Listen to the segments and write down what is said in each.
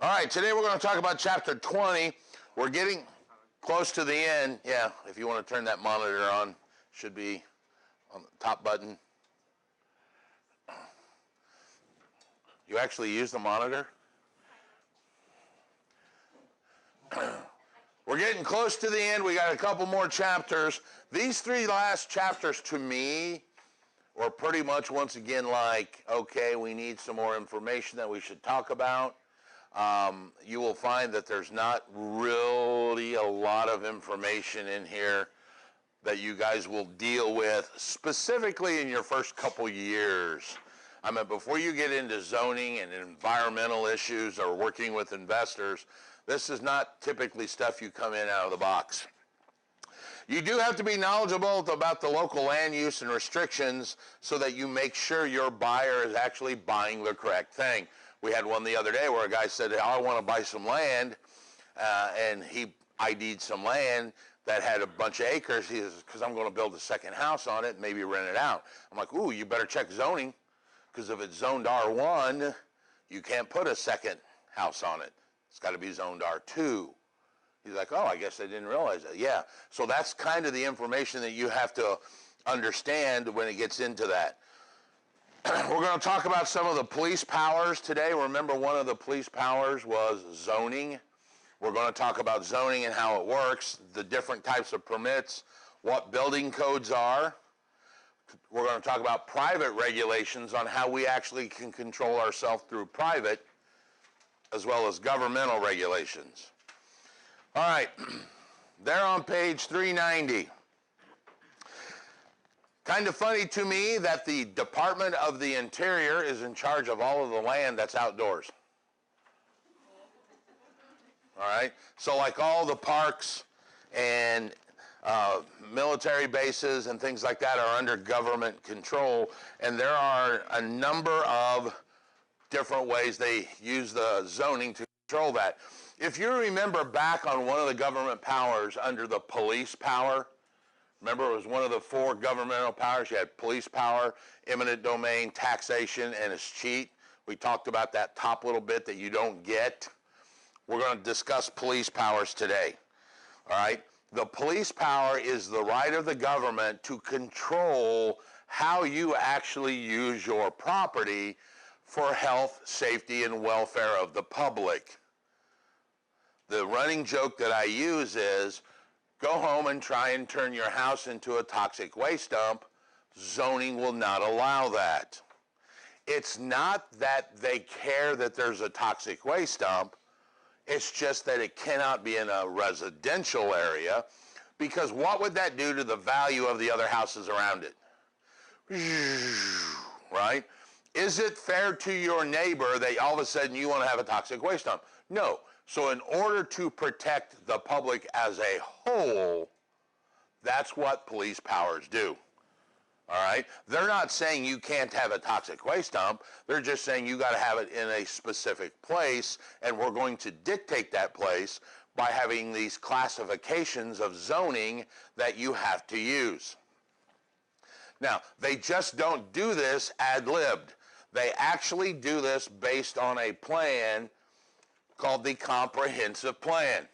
All right, today we're going to talk about chapter 20. We're getting close to the end. Yeah, if you want to turn that monitor on, should be on the top button. You actually use the monitor? We're getting close to the end. We got a couple more chapters. These three last chapters to me were pretty much once again like, okay, we need some more information that we should talk about. You will find that there's not really a lot of information in here that you guys will deal with specifically in your first couple years. I mean, before you get into zoning and environmental issues or working with investors, this is not typically stuff you come in out of the box. You do have to be knowledgeable about the local land use and restrictions so that you make sure your buyer is actually buying the correct thing. We had one the other day where a guy said, I want to buy some land, and he ID'd some land that had a bunch of acres. He says, because I'm going to build a second house on it, maybe rent it out. I'm like, ooh, you better check zoning, because if it's zoned R1, you can't put a second house on it. It's got to be zoned R2. He's like, oh, I guess I didn't realize that. Yeah, so that's kind of the information that you have to understand when it gets into that. We're going to talk about some of the police powers today. Remember, one of the police powers was zoning. We're going to talk about zoning and how it works, the different types of permits, what building codes are. We're going to talk about private regulations on how we actually can control ourselves through private, as well as governmental regulations. All right, there on page 390. Kind of funny to me that the Department of the Interior is in charge of all of the land that's outdoors. All right, so like all the parks and military bases and things like that are under government control, and there are a number of different ways they use the zoning to control that. If you remember back on one of the government powers under the police power, remember, it was one of the four governmental powers. You had police power, eminent domain, taxation, and escheat. We talked about that top little bit that you don't get. We're going to discuss police powers today. All right? The police power is the right of the government to control how you actually use your property for health, safety, and welfare of the public. The running joke that I use is, go home and try and turn your house into a toxic waste dump. Zoning will not allow that. It's not that they care that there's a toxic waste dump. It's just that it cannot be in a residential area, because what would that do to the value of the other houses around it? Right? Is it fair to your neighbor that all of a sudden you want to have a toxic waste dump? No. So in order to protect the public as a whole, that's what police powers do. All right? They're not saying you can't have a toxic waste dump. They're just saying you got to have it in a specific place, and we're going to dictate that place by having these classifications of zoning that you have to use. Now, they just don't do this ad-libbed. They actually do this based on a plan called the comprehensive plan.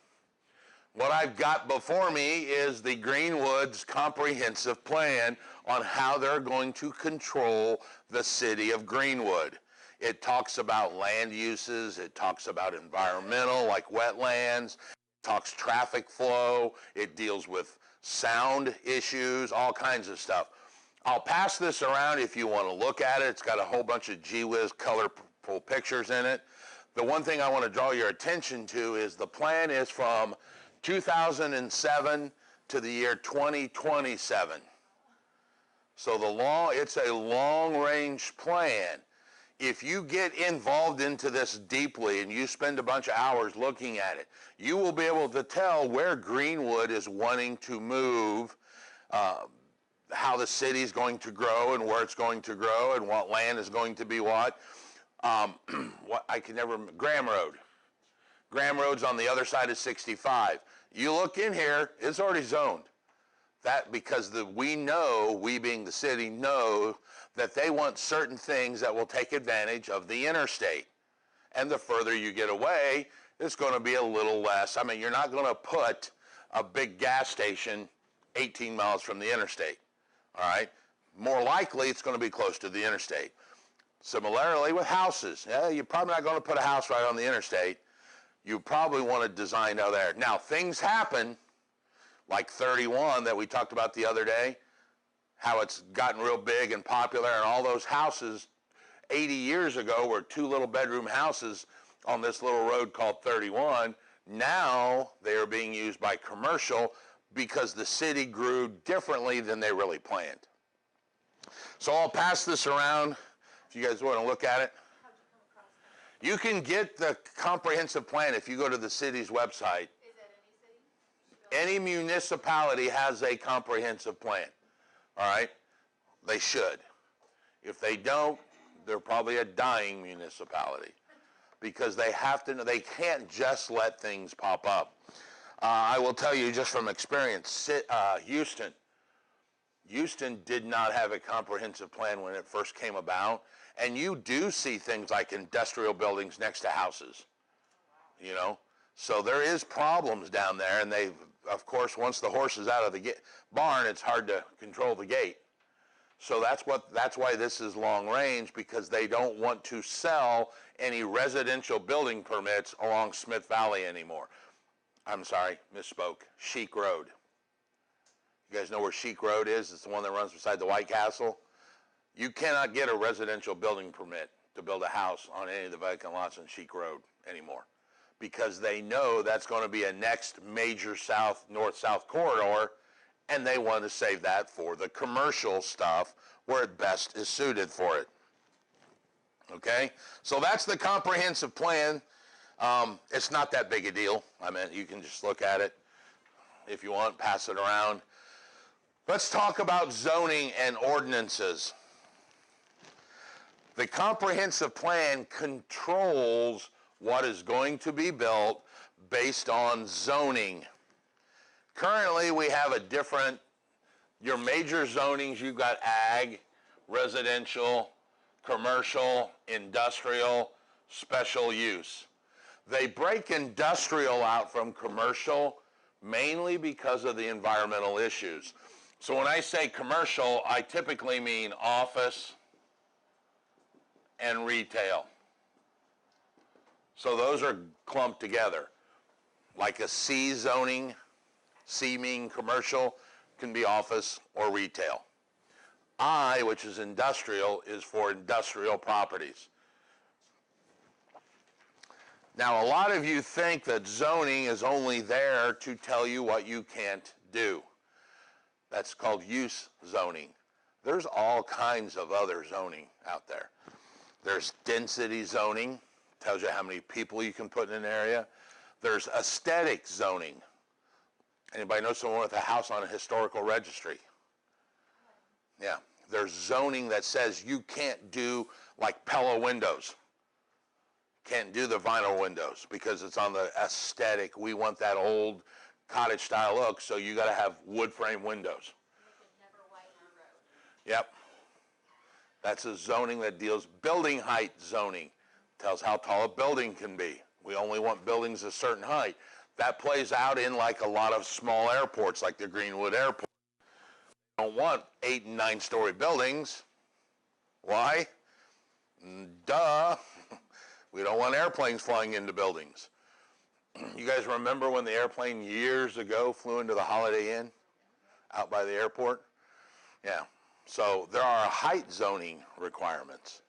What I've got before me is the Greenwood's comprehensive plan on how they're going to control the city of Greenwood. It talks about land uses, it talks about environmental, like wetlands, it talks traffic flow, it deals with sound issues, all kinds of stuff. I'll pass this around if you want to look at it. It's got a whole bunch of gee-whiz colorful pictures in it. The one thing I want to draw your attention to is the plan is from 2007 to the year 2027. So it's a long-range plan. If you get involved into this deeply and you spend a bunch of hours looking at it, you will be able to tell where Greenwood is wanting to move, how the city is going to grow and where it's going to grow and what land is going to be what. Graham Road. Graham Road's on the other side of 65. You look in here, it's already zoned. That because we being the city, know that they want certain things that will take advantage of the interstate. And the further you get away, it's going to be a little less. I mean, you're not going to put a big gas station 18 miles from the interstate, all right? More likely, it's going to be close to the interstate. Similarly with houses. Yeah, you're probably not going to put a house right on the interstate. You probably want to design out there. Now, things happen, like 31 that we talked about the other day, how it's gotten real big and popular, and all those houses 80 years ago were 2 little bedroom houses on this little road called 31. Now they are being used by commercial because the city grew differently than they really planned. So I'll pass this around if you guys want to look at it. You can get the comprehensive plan if you go to the city's website. Is that any city? Any municipality has a comprehensive plan, all right? They should. If they don't, they're probably a dying municipality because they have to know, they can't just let things pop up. I will tell you just from experience, Houston did not have a comprehensive plan when it first came about. And you do see things like industrial buildings next to houses, you know. So there is problems down there, and they, of course, once the horse is out of the barn, it's hard to control the gate. So that's why this is long range, because they don't want to sell any residential building permits along Smith Valley anymore. I'm sorry, misspoke. Sheik Road. You guys know where Sheik Road is? It's the one that runs beside the White Castle. You cannot get a residential building permit to build a house on any of the vacant lots on Sheik Road anymore because they know that's going to be a next major north-south corridor, and they want to save that for the commercial stuff where it best is suited for it. Okay? So that's the comprehensive plan. It's not that big a deal. I mean, you can just look at it if you want, pass it around. Let's talk about zoning and ordinances. The comprehensive plan controls what is going to be built based on zoning. Currently, we have your major zonings, you've got ag, residential, commercial, industrial, special use. They break industrial out from commercial mainly because of the environmental issues. So when I say commercial, I typically mean office and retail. So those are clumped together. Like a C zoning, C meaning commercial, can be office or retail. I, which is industrial, is for industrial properties. Now, a lot of you think that zoning is only there to tell you what you can't do. That's called use zoning. There's all kinds of other zoning out there. There's density zoning, tells you how many people you can put in an area. There's aesthetic zoning. Anybody know someone with a house on a historical registry? Yeah. There's zoning that says you can't do like Pella windows. Can't do the vinyl windows because it's on the aesthetic. We want that old cottage style look, so you got to have wood frame windows. Never widen our road. Yep. That's a zoning that deals building height zoning. Tells how tall a building can be. We only want buildings a certain height. That plays out in like a lot of small airports, like the Greenwood Airport. We don't want 8 and 9 story buildings. Why? Duh. We don't want airplanes flying into buildings. You guys remember when the airplane years ago flew into the Holiday Inn out by the airport? Yeah. So there are height zoning requirements.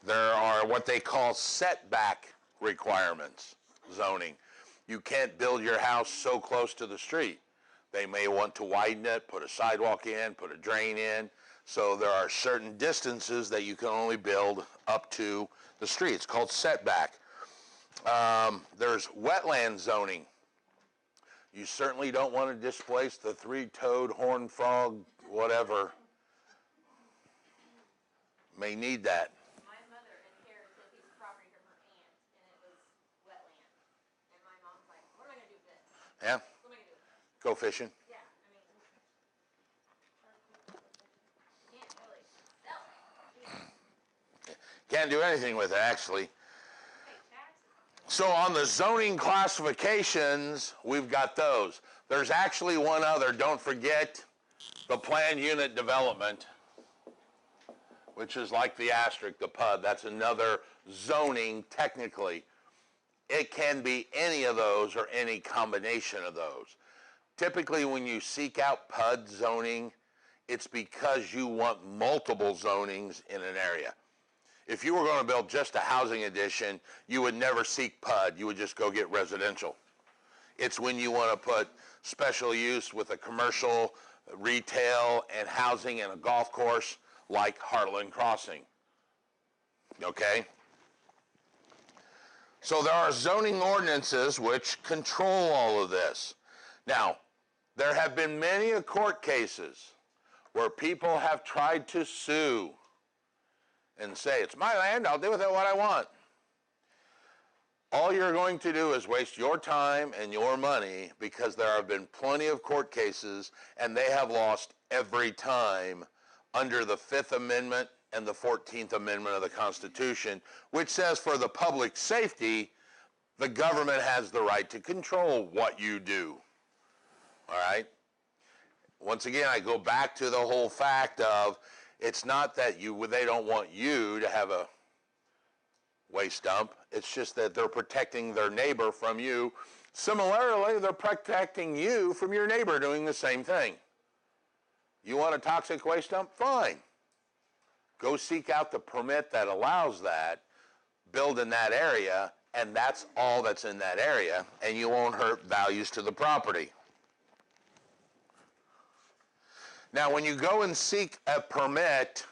There are what they call setback requirements, zoning. You can't build your house so close to the street. They may want to widen it, put a sidewalk in, put a drain in. So there are certain distances that you can only build up to the street. It's called setback. There's wetland zoning. You certainly don't want to displace the 3-toed horned frog, whatever. May need that. My mother inherited a piece of property from her aunt, and it was wetland. And my mom's like, what am I going to do with this? Yeah? What am I going to do with this? Go fishing. Yeah, I mean, you can't really sell it. Can't do anything with it, actually. Pay taxes. So on the zoning classifications, we've got those. There's actually one other, don't forget, the planned unit development, which is like the asterisk, the PUD. That's another zoning technically. It can be any of those or any combination of those. Typically when you seek out PUD zoning, it's because you want multiple zonings in an area. If you were going to build just a housing addition, you would never seek PUD. You would just go get residential. It's when you want to put special use with a commercial, retail, and housing and a golf course like Heartland Crossing. Okay? So there are zoning ordinances which control all of this. Now, there have been many court cases where people have tried to sue and say, it's my land, I'll do with it what I want. All you're going to do is waste your time and your money, because there have been plenty of court cases and they have lost every time under the 5th Amendment and the 14th Amendment of the Constitution, which says for the public safety, the government has the right to control what you do. All right? Once again, I go back to the whole fact of, it's not that they don't want you to have a waste dump. It's just that they're protecting their neighbor from you. Similarly, they're protecting you from your neighbor doing the same thing. You want a toxic waste dump? Fine. Go seek out the permit that allows that, build in that area, and that's all that's in that area, and you won't hurt values to the property. Now, when you go and seek a permit,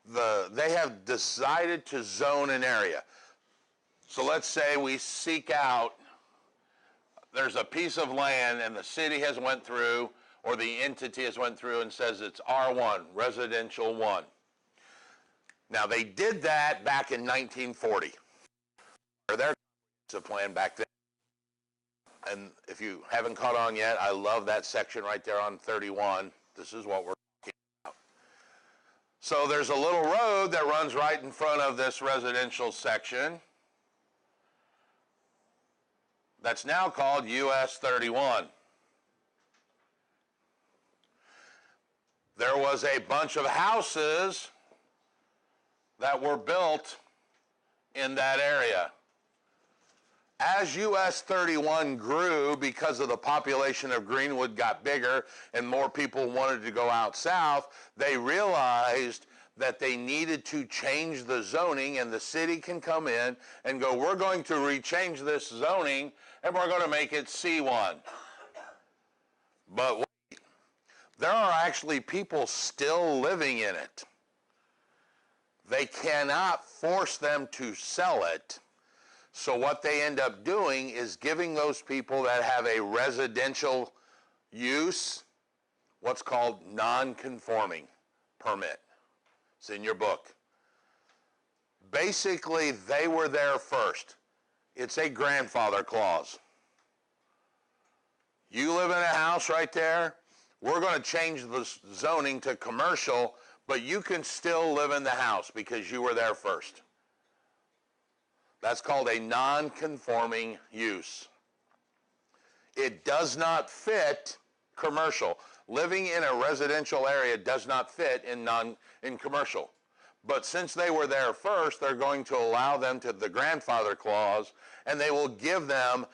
they have decided to zone an area. So let's say we seek out, there's a piece of land and the city has went through, or the entity has went through and says it's R1, residential 1. Now, they did that back in 1940. Their plan back then. And if you haven't caught on yet, I love that section right there on 31. This is what we're talking about. So there's a little road that runs right in front of this residential section that's now called US 31. There was a bunch of houses that were built in that area. As US 31 grew, because of the population of Greenwood got bigger and more people wanted to go out south, they realized that they needed to change the zoning, and the city can come in and go, we're going to rechange this zoning and we're going to make it C1. But wait, there are actually people still living in it. They cannot force them to sell it. So what they end up doing is giving those people that have a residential use what's called non-conforming permit. It's in your book. Basically, they were there first. It's a grandfather clause. You live in a house right there, we're going to change the zoning to commercial, but you can still live in the house because you were there first. That's called a non-conforming use. It does not fit commercial. Living in a residential area does not fit in commercial. But since they were there first, they're going to allow them to the grandfather clause, and they will give them,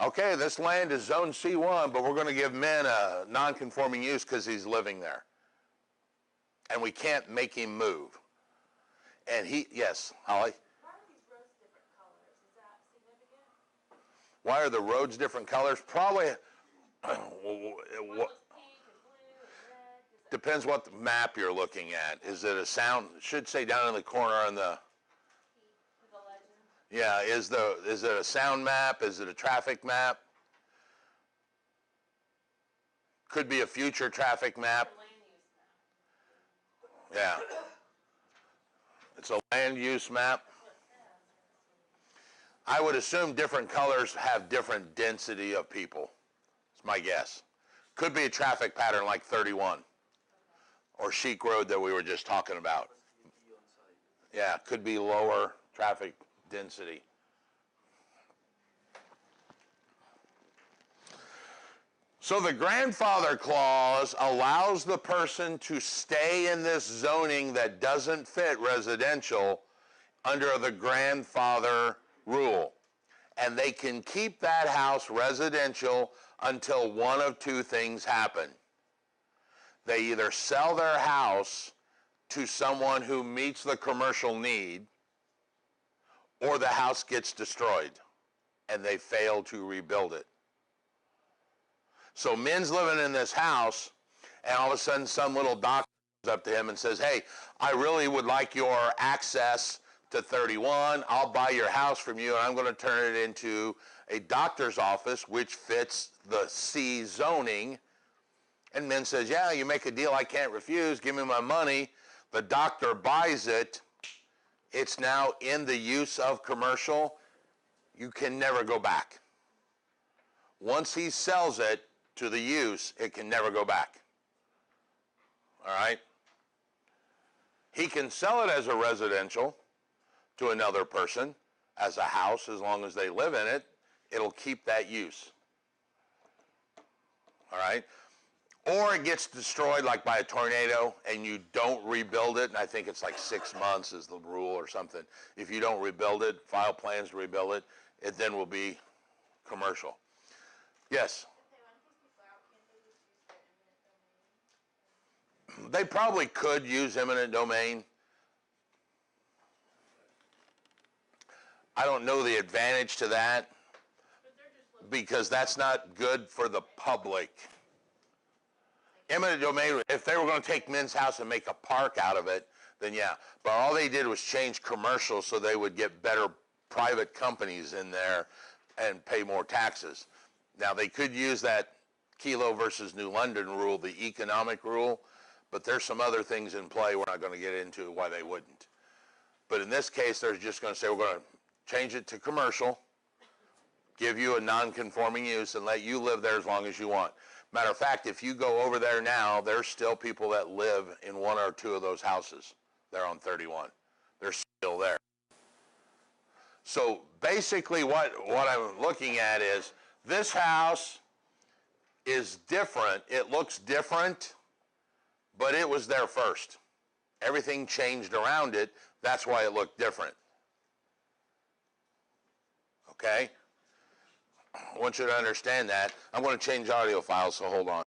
okay, this land is zone C1, but we're going to give men a non-conforming use because he's living there. And we can't make him move. And yes, Holly? Why are the roads different colors? Probably, depends what the map you're looking at. Is it a sound, it should say down in the corner on the, yeah, is it a sound map? Is it a traffic map? Could be a future traffic map. Yeah. It's a land use map. I would assume different colors have different density of people. It's my guess. Could be a traffic pattern like 31 or Sheik Road that we were just talking about. Yeah, could be lower traffic density. So the grandfather clause allows the person to stay in this zoning that doesn't fit residential under the grandfather rule. And they can keep that house residential until one of two things happen. They either sell their house to someone who meets the commercial need, or the house gets destroyed and they fail to rebuild it. So Min's living in this house, and all of a sudden some little doctor comes up to him and says, hey, I really would like your access to 31. I'll buy your house from you, and I'm going to turn it into a doctor's office, which fits the C zoning. And Min says, yeah, you make a deal I can't refuse. Give me my money. The doctor buys it. It's now in the use of commercial. You can never go back. Once he sells it to the use, it can never go back. All right? He can sell it as a residential to another person, as a house, as long as they live in it. It'll keep that use. All right? Or it gets destroyed like by a tornado and you don't rebuild it, and I think it's like 6 months is the rule or something. If you don't rebuild it, file plans to rebuild it, it then will be commercial. Yes? They probably could use eminent domain. I don't know the advantage to that because that's not good for the public. Eminent domain, if they were going to take Min's house and make a park out of it, then yeah. But all they did was change commercial so they would get better private companies in there and pay more taxes. Now, they could use that Kelo versus New London rule, the economic rule, but there's some other things in play we're not going to get into why they wouldn't. But in this case, they're just going to say we're going to change it to commercial, give you a non-conforming use, and let you live there as long as you want. Matter of fact, if you go over there now, there's still people that live in one or two of those houses there on 31. They're still there. So basically what I'm looking at is this house is different. It looks different, but it was there first. Everything changed around it. That's why it looked different. Okay? I want you to understand that. I'm going to change audio files, so hold on.